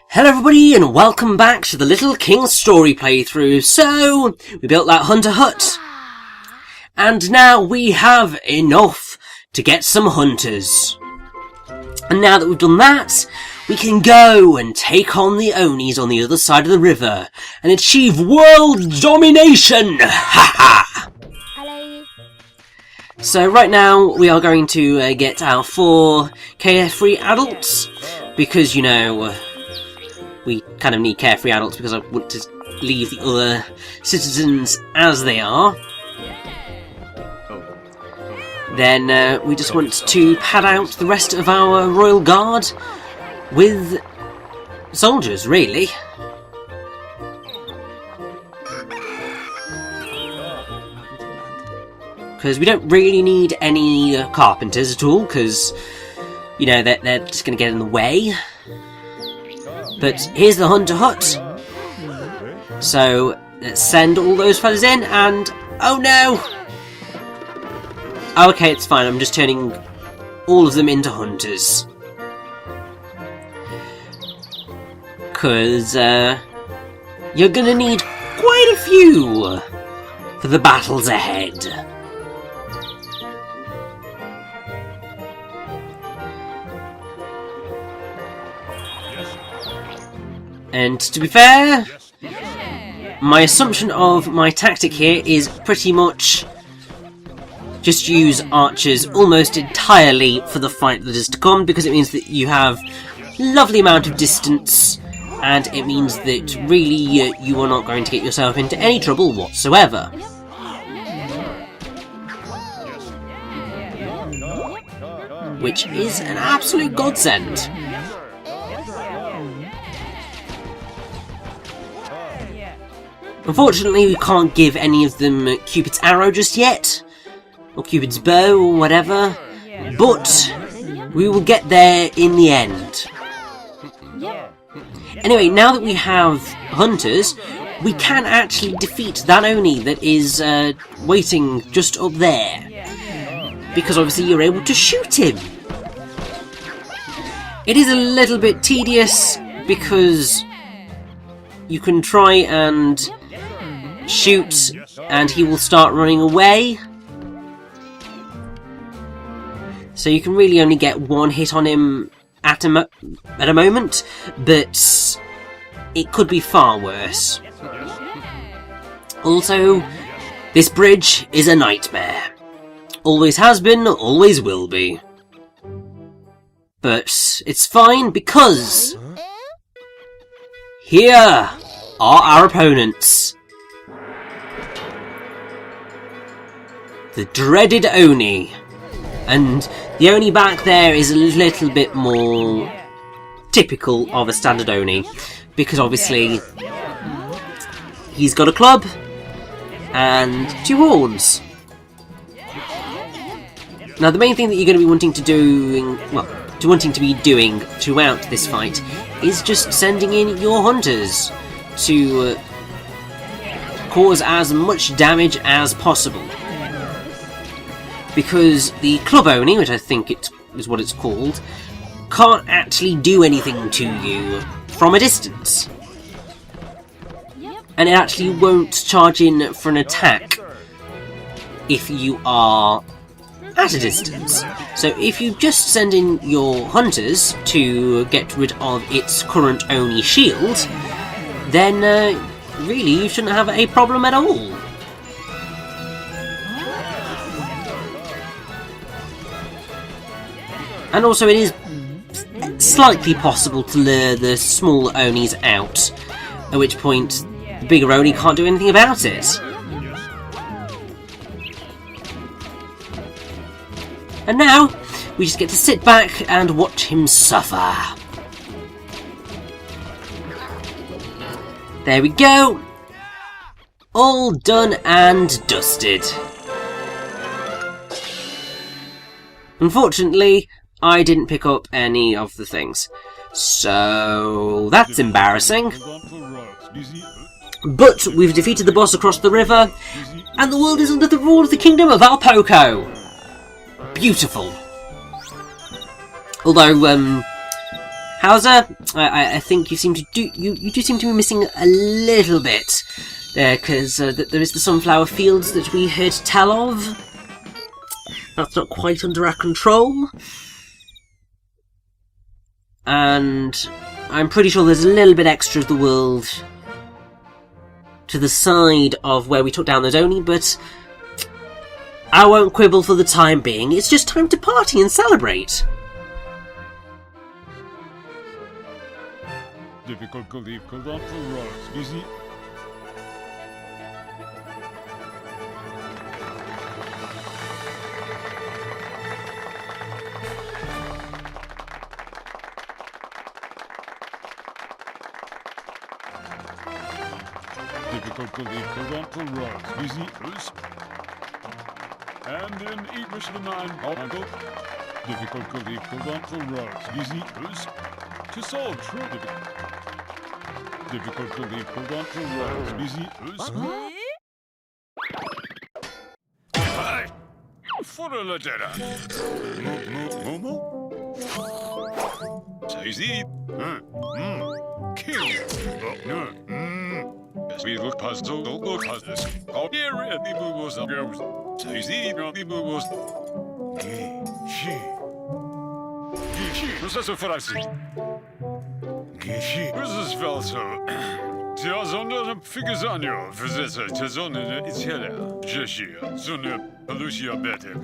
Hello everybody and welcome back to the Little King story playthrough. So, we built that hunter hut. And now we have enough to get some hunters. And now that we've done that, we can go and take on the Onis on the other side of the river and achieve world domination! Ha ha! So right now we are going to get our 4 carefree adults because, you know, we kind of need carefree adults because I want to leave the other citizens as they are. Then we just want to pad out the rest of our royal guard with soldiers, really. Because we don't really need any carpenters at all, because, you know, they're just going to get in the way. But here's the hunter hut. So, let's send all those fellas in, and... oh no! Okay, it's fine, I'm just turning all of them into hunters. Because, you're gonna need quite a few for the battles ahead. And to be fair, my assumption of my tactic here is pretty much just use archers almost entirely for the fight that is to come, because it means that you have a lovely amount of distance, and it means that really you are not going to get yourself into any trouble whatsoever. Which is an absolute godsend. Unfortunately, we can't give any of them Cupid's arrow just yet, or Cupid's bow, or whatever, but we will get there in the end. Anyway, now that we have hunters, we can actually defeat that Oni that is waiting just up there, because obviously you're able to shoot him. It is a little bit tedious, because you can try and shoot and he will start running away. So you can really only get one hit on him at a moment, but it could be far worse. Also, this bridge is a nightmare. Always has been, always will be. But it's fine because here are our opponents. The dreaded Oni. And the Oni back there is a little bit more typical of a standard Oni, because obviously he's got a club and 2 horns. Now the main thing that you're going to be wanting to be doing throughout this fight is just sending in your hunters to cause as much damage as possible. Because the Club Oni, which I think it is what it's called, can't actually do anything to you from a distance. And it actually won't charge in for an attack if you are at a distance. So if you just send in your hunters to get rid of its current Oni shield, then really you shouldn't have a problem at all. And also it is slightly possible to lure the small Onis out, at which point the bigger Oni can't do anything about it. And now, we just get to sit back and watch him suffer. There we go! All done and dusted. Unfortunately, I didn't pick up any of the things. So that's embarrassing. But we've defeated the boss across the river, and the world is under the rule of the Kingdom of Alpoco. Beautiful. Although, Hauser, I think you seem to you do seem to be missing a little bit there, because there is the sunflower fields that we heard tell of. That's not quite under our control. And I'm pretty sure there's a little bit extra of the world to the side of where we took down the Donny, but I won't quibble for the time being. It's just time to party and celebrate. Difficult to leave roads, busy. Difficult to leave roads, busy. And in English the 9, uncle. Difficult to leave roads, busy. To solve true difficult to leave roads, busy. For a letter. Momo? Saisi. King. We look puzzled, look puzzled. Oh, here, the movers of girls. Saisi, the movers. Was das so verrassig? Was ist Welso? Der Sonne Figesanio, Versetzer, der Sonne ist heller. Jeshi, Sonne, Lucia Bette.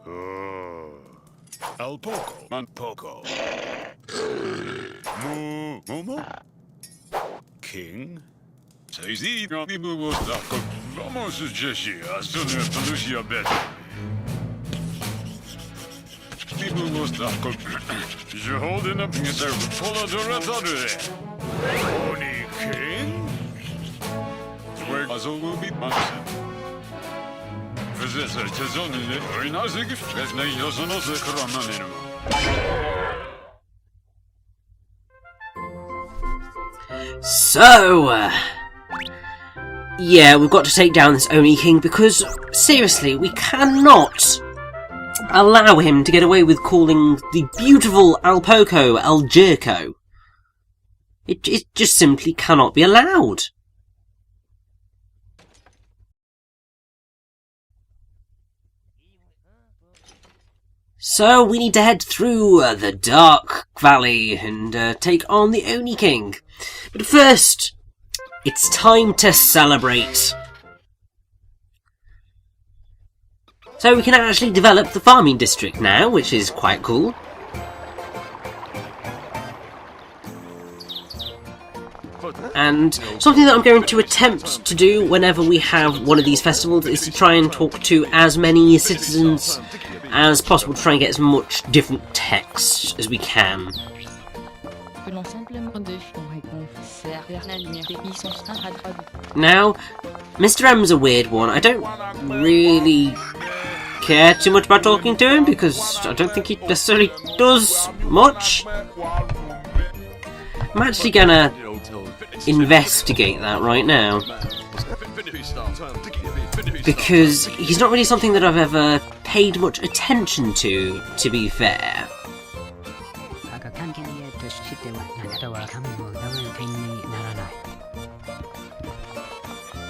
Oh. El Poco, Man Poco. Momo? King? Saisi, the movers da. Vamos, Jeshi, Sonne, Lucia Bette. Je holding up yourself full of the red Only King? Where Puzzle will be Manson. Versetzer, Tezonne, or in Azig, as Nails on us, Karaman. So, yeah, we've got to take down this Oni King because, seriously, we cannot allow him to get away with calling the beautiful Alpoco El Jerko. It just simply cannot be allowed. So we need to head through the Dark Valley and take on the Oni King. But first, it's time to celebrate. So we can actually develop the farming district now, which is quite cool. And something that I'm going to attempt to do whenever we have one of these festivals is to try and talk to as many citizens as possible to try and get as much different text as we can. Now, Mr. M's a weird one. I don't really care too much about talking to him because I don't think he necessarily does much. I'm actually gonna investigate that right now because he's not really something that I've ever paid much attention to be fair.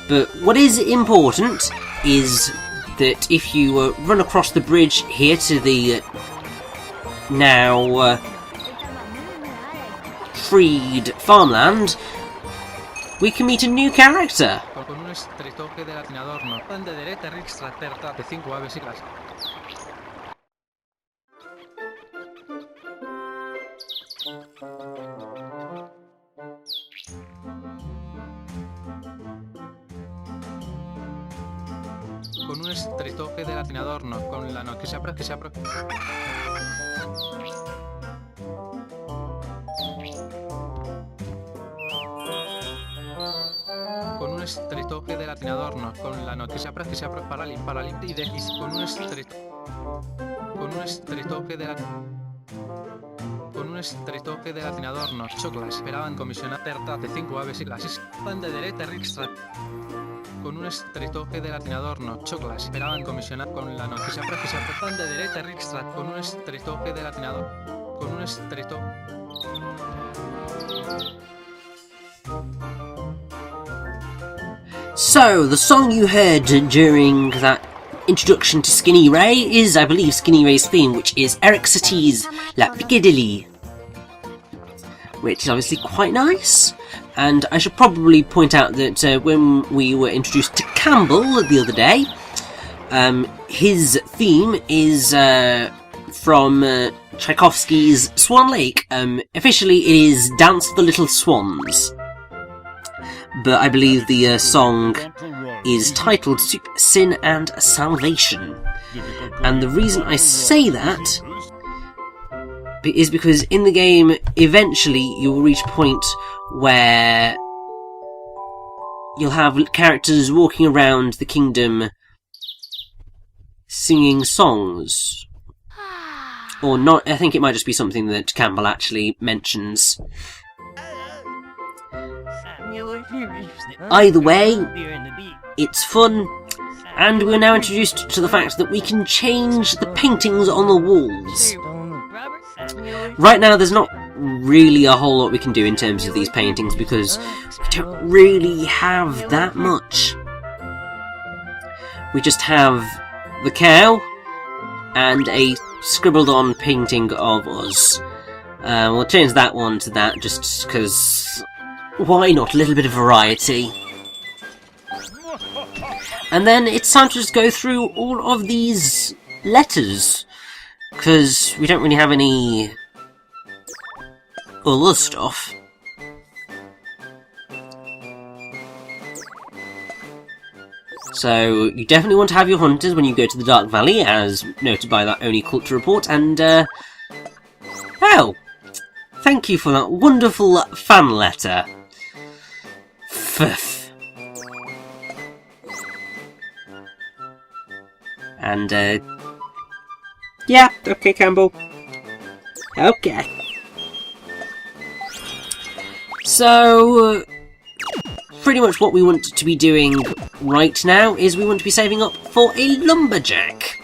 But what is important is that if you run across the bridge here to the now freed farmland, we can meet a new character. Con un estretoje del adorno, con la noche que se apre. Con un estretoje del adorno, con la noche que se apre para limpiar y de con un estretoje de la con un estretoje del adorno, choclas esperaban comisionar terta de 5 aves y clases pan de derecha extra. con un estricto delatinador no choclas. Esperaban comisionar con la noticia precisa de derecha extra con un estricto delatinador. Con un estricto. So, the song you heard during that introduction to Skinny Ray is, I believe, Skinny Ray's theme, which is Eric Satie's La Piccadilly, which is obviously quite nice. And I should probably point out that when we were introduced to Campbell the other day, his theme is from Tchaikovsky's Swan Lake. Officially it is Dance of the Little Swans, but I believe the song is titled Sin and Salvation. And the reason I say that is because in the game, eventually you will reach a point where you'll have characters walking around the kingdom singing songs. Or not, I think it might just be something that Campbell actually mentions. Either way, it's fun, and we're now introduced to the fact that we can change the paintings on the walls. Right now there's not really a whole lot we can do in terms of these paintings because we don't really have that much. We just have the cow and a scribbled on painting of us. We'll change that one to that just because why not? A little bit of variety. And then it's time to just go through all of these letters, because we don't really have any other stuff. So, you definitely want to have your hunters when you go to the Dark Valley, as noted by that Oni Culture report, and, well, thank you for that wonderful fan letter. Pff. And, yeah, okay, Campbell. Okay. So, pretty much what we want to be doing right now is we want to be saving up for a lumberjack.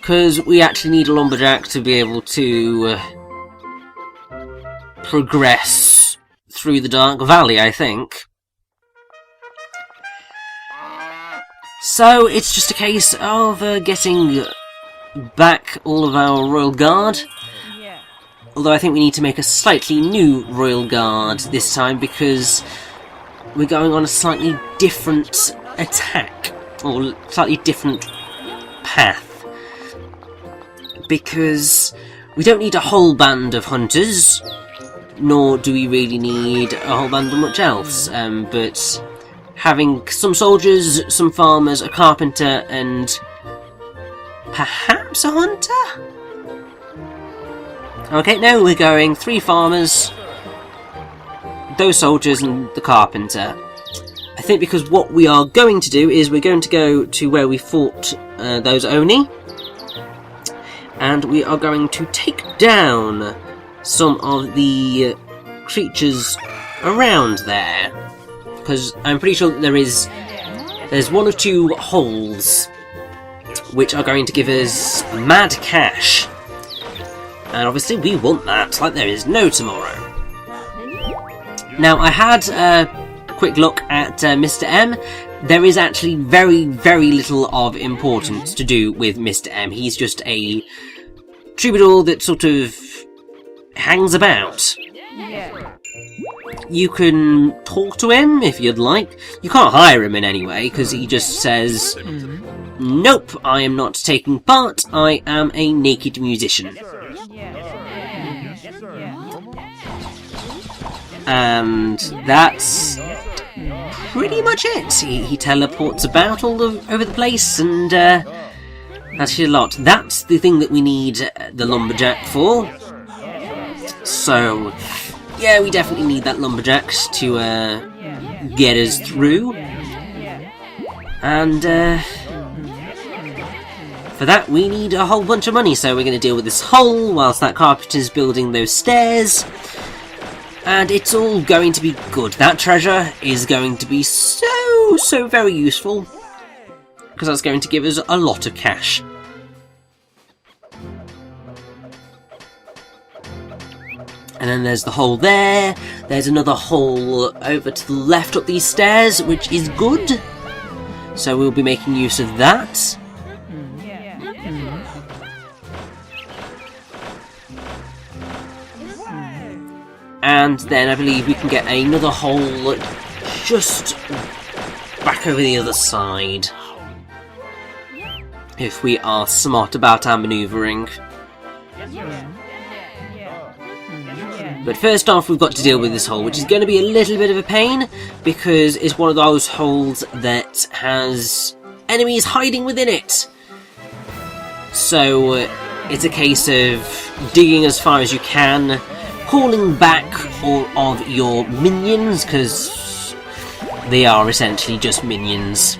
Because we actually need a lumberjack to be able to progress through the Dark Valley, I think. So, it's just a case of getting back all of our Royal Guard. Although I think we need to make a slightly new Royal Guard this time because we're going on a slightly different attack, or slightly different path. Because we don't need a whole band of hunters, nor do we really need a whole band of much else, but having some soldiers, some farmers, a carpenter, and perhaps a hunter? Okay, now we're going 3 farmers, those soldiers, and the carpenter. I think because what we are going to do is we're going to go to where we fought those Oni, and we are going to take down some of the creatures around there. Because I'm pretty sure that there's 1 or 2 holes which are going to give us mad cash. And obviously we want that, like there is no tomorrow. Now, I had a quick look at Mr. M. There is actually very, very little of importance to do with Mr. M. He's just a troubadour that sort of hangs about. You can talk to him if you'd like. You can't hire him in any way, because he just says, nope, I am not taking part, I am a naked musician. And that's pretty much it. He teleports about all over the place, and that's actually a lot. That's the thing that we need the lumberjack for. So, yeah, we definitely need that lumberjack to get us through. And for that we need a whole bunch of money, so we're going to deal with this hole whilst that carpenter's building those stairs. And it's all going to be good. That treasure is going to be so very useful, because that's going to give us a lot of cash. And then there's the hole there. There's another hole over to the left up these stairs, which is good. So we'll be making use of that. And then I believe we can get another hole just back over the other side, if we are smart about our manoeuvring. But first off, we've got to deal with this hole, which is going to be a little bit of a pain, because it's one of those holes that has enemies hiding within it. So it's a case of digging as far as you can, calling back all of your minions, because they are essentially just minions,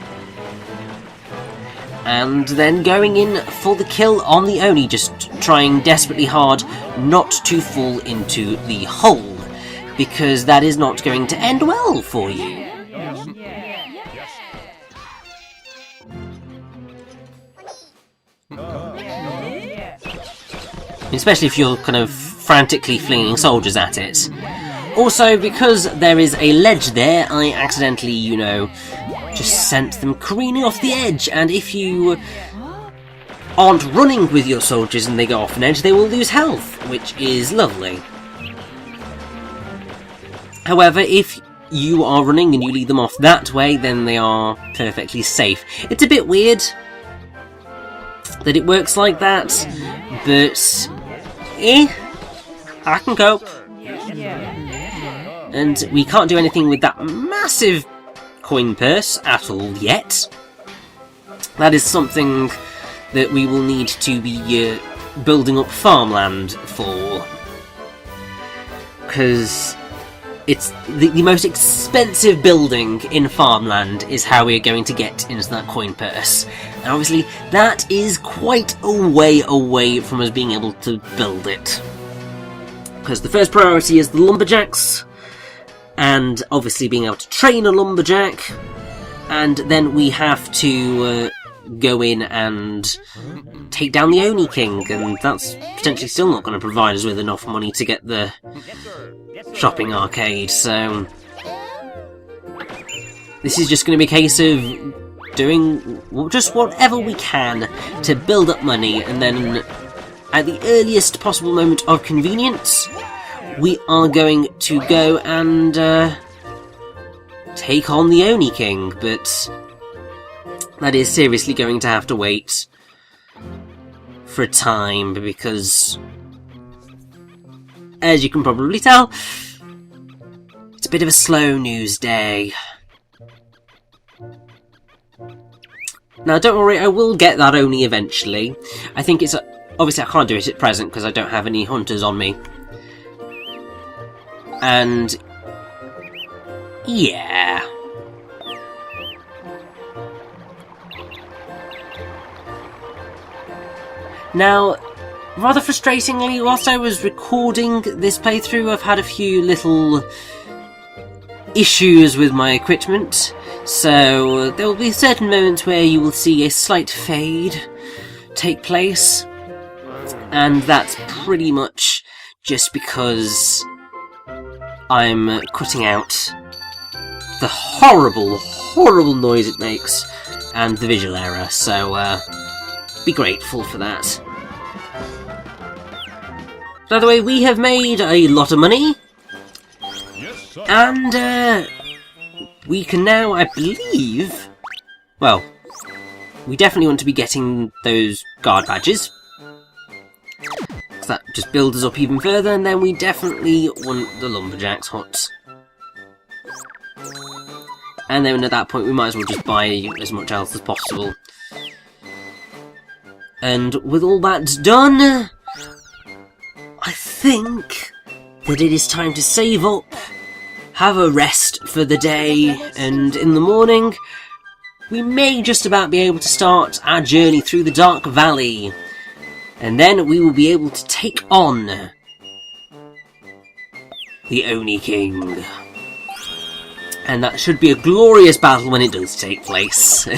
and then going in for the kill on the Oni, just trying desperately hard not to fall into the hole, because that is not going to end well for you. Especially if you're kind of frantically flinging soldiers at it. Also, because there is a ledge there, I accidentally, you know, just sent them careening off the edge, and if you aren't running with your soldiers and they go off an edge, they will lose health, which is lovely. However, if you are running and you lead them off that way, then they are perfectly safe. It's a bit weird that it works like that, but I can cope. And we can't do anything with that massive coin purse at all yet. That is something that we will need to be building up farmland for, because it's the most expensive building in farmland is how we're going to get into that coin purse, and obviously that is quite a way away from us being able to build it, because the first priority is the lumberjacks, and obviously being able to train a lumberjack, and then we have to go in and take down the Oni King, and that's potentially still not going to provide us with enough money to get the shopping arcade, so this is just going to be a case of doing just whatever we can to build up money, and then at the earliest possible moment of convenience, we are going to go and take on the Oni King, but that is seriously going to have to wait for a time, because, as you can probably tell, it's a bit of a slow news day. Now, don't worry, I will get that Oni eventually. I think it's... obviously, I can't do it at present because I don't have any hunters on me. And... yeah. Now, rather frustratingly, whilst I was recording this playthrough, I've had a few little issues with my equipment, so there will be certain moments where you will see a slight fade take place, and that's pretty much just because I'm cutting out the horrible noise it makes and the visual error, so be grateful for that. By the way, we have made a lot of money, and we can now, I believe, well, we definitely want to be getting those guard badges, because that just builds us up even further, and then we definitely want the lumberjack's hut. And then at that point we might as well just buy as much else as possible. And with all that done, I think that it is time to save up, have a rest for the day, and in the morning we may just about be able to start our journey through the Dark Valley. And then we will be able to take on the Oni King. And that should be a glorious battle when it does take place.